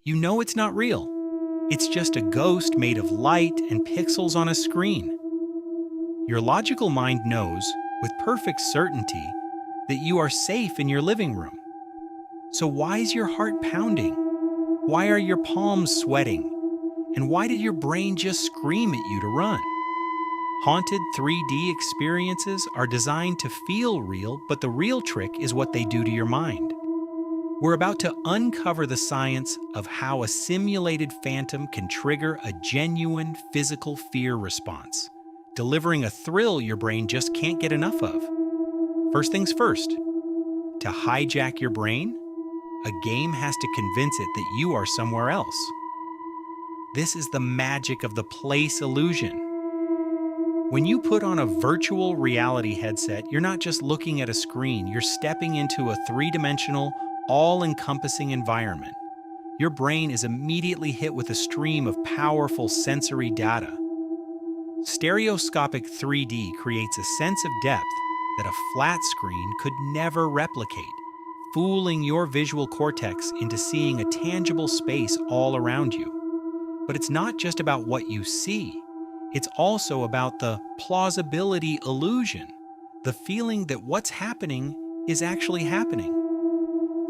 You know it's not real. It's just a ghost made of light and pixels on a screen. Your logical mind knows, with perfect certainty, that you are safe in your living room. So why is your heart pounding? Why are your palms sweating? And why did your brain just scream at you to run? Haunted 3D experiences are designed to feel real, but the real trick is what they do to your mind. We're about to uncover the science of how a simulated phantom can trigger a genuine physical fear response, delivering a thrill your brain just can't get enough of. First things first, to hijack your brain, a game has to convince it that you are somewhere else. This is the magic of the place illusion. When you put on a virtual reality headset, you're not just looking at a screen, you're stepping into a three-dimensional, all-encompassing environment. Your brain is immediately hit with a stream of powerful sensory data. Stereoscopic 3D creates a sense of depth that a flat screen could never replicate, fooling your visual cortex into seeing a tangible space all around you. But it's not just about what you see. It's also about the plausibility illusion, the feeling that what's happening is actually happening.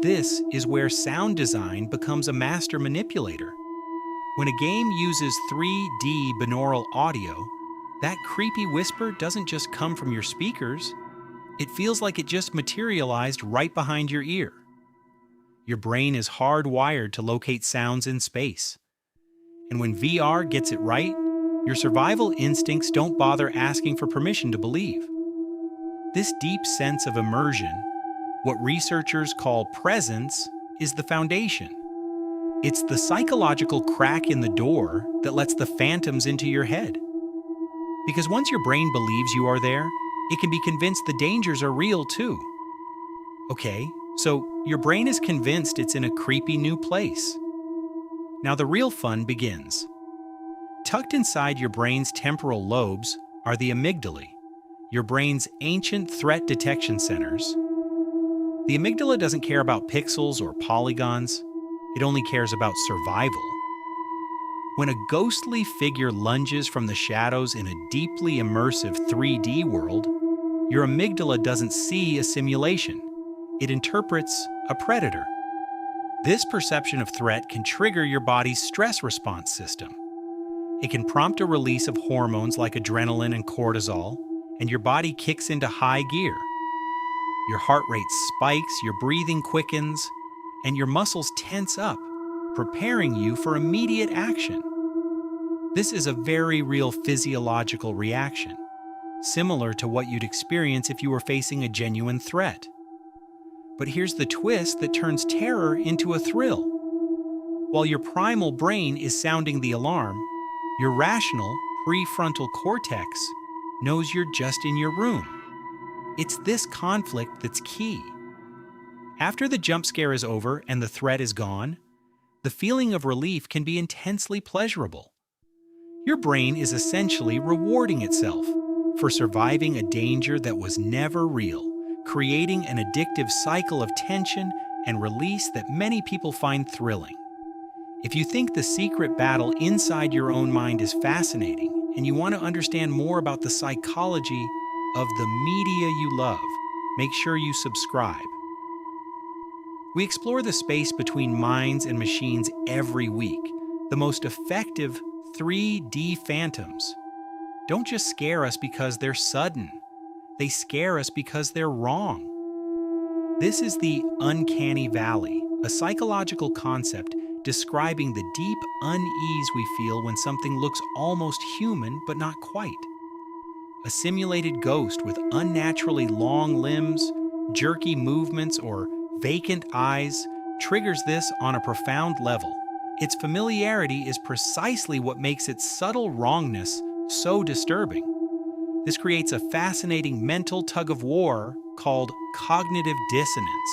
This is where sound design becomes a master manipulator. When a game uses 3D binaural audio, that creepy whisper doesn't just come from your speakers, it feels like it just materialized right behind your ear. Your brain is hardwired to locate sounds in space. And when VR gets it right, your survival instincts don't bother asking for permission to believe. This deep sense of immersion, what researchers call presence, is the foundation. It's the psychological crack in the door that lets the phantoms into your head. Because once your brain believes you are there, it can be convinced the dangers are real too. Okay, so your brain is convinced it's in a creepy new place. Now the real fun begins. Tucked inside your brain's temporal lobes are the amygdala, your brain's ancient threat detection centers. The amygdala doesn't care about pixels or polygons, it only cares about survival. When a ghostly figure lunges from the shadows in a deeply immersive 3D world, your amygdala doesn't see a simulation. It interprets a predator. This perception of threat can trigger your body's stress response system. It can prompt a release of hormones like adrenaline and cortisol, and your body kicks into high gear. Your heart rate spikes, your breathing quickens, and your muscles tense up, preparing you for immediate action. This is a very real physiological reaction, similar to what you'd experience if you were facing a genuine threat. But here's the twist that turns terror into a thrill. While your primal brain is sounding the alarm, your rational, prefrontal cortex knows you're just in your room. It's this conflict that's key. After the jump scare is over and the threat is gone, the feeling of relief can be intensely pleasurable. Your brain is essentially rewarding itself for surviving a danger that was never real, creating an addictive cycle of tension and release that many people find thrilling. If you think the secret battle inside your own mind is fascinating and you want to understand more about the psychology of the media you love, make sure you subscribe. We explore the space between minds and machines every week. The most effective 3D phantoms don't just scare us because they're sudden. They scare us because they're wrong. This is the Uncanny Valley, a psychological concept describing the deep unease we feel when something looks almost human but not quite. A simulated ghost with unnaturally long limbs, jerky movements, or vacant eyes triggers this on a profound level. Its familiarity is precisely what makes its subtle wrongness so disturbing. This creates a fascinating mental tug-of-war called cognitive dissonance.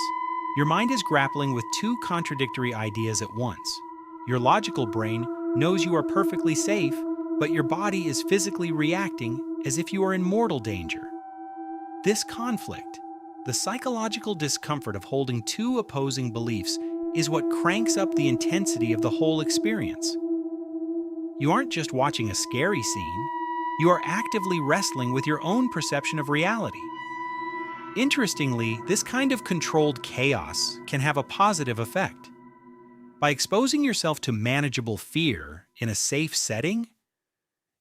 Your mind is grappling with two contradictory ideas at once. Your logical brain knows you are perfectly safe, but your body is physically reacting as if you are in mortal danger. This conflict, the psychological discomfort of holding two opposing beliefs, is what cranks up the intensity of the whole experience. You aren't just watching a scary scene, you are actively wrestling with your own perception of reality. Interestingly, this kind of controlled chaos can have a positive effect. By exposing yourself to manageable fear in a safe setting,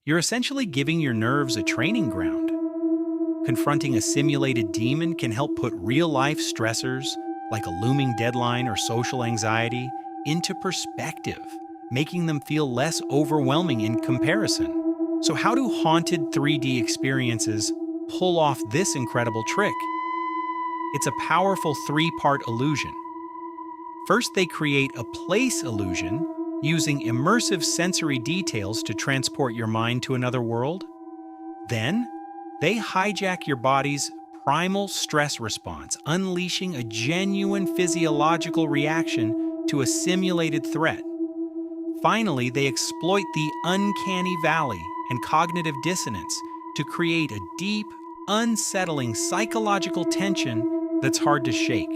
you're essentially giving your nerves a training ground. Confronting a simulated demon can help put real-life stressors, like a looming deadline or social anxiety, into perspective, making them feel less overwhelming in comparison. So how do haunted 3D experiences pull off this incredible trick? It's a powerful three-part illusion. First, they create a place illusion using immersive sensory details to transport your mind to another world. Then, they hijack your body's primal stress response, unleashing a genuine physiological reaction to a simulated threat. Finally, they exploit the uncanny valley and cognitive dissonance to create a deep, unsettling psychological tension that's hard to shake.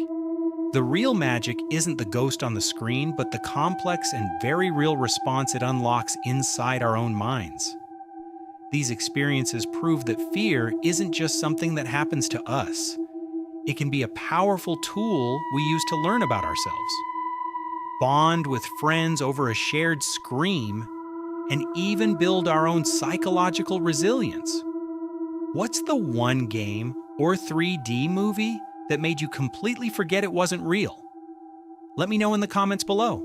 The real magic isn't the ghost on the screen, but the complex and very real response it unlocks inside our own minds. These experiences prove that fear isn't just something that happens to us. It can be a powerful tool we use to learn about ourselves, bond with friends over a shared scream, and even build our own psychological resilience. What's the one game or 3D movie that made you completely forget it wasn't real? Let me know in the comments below.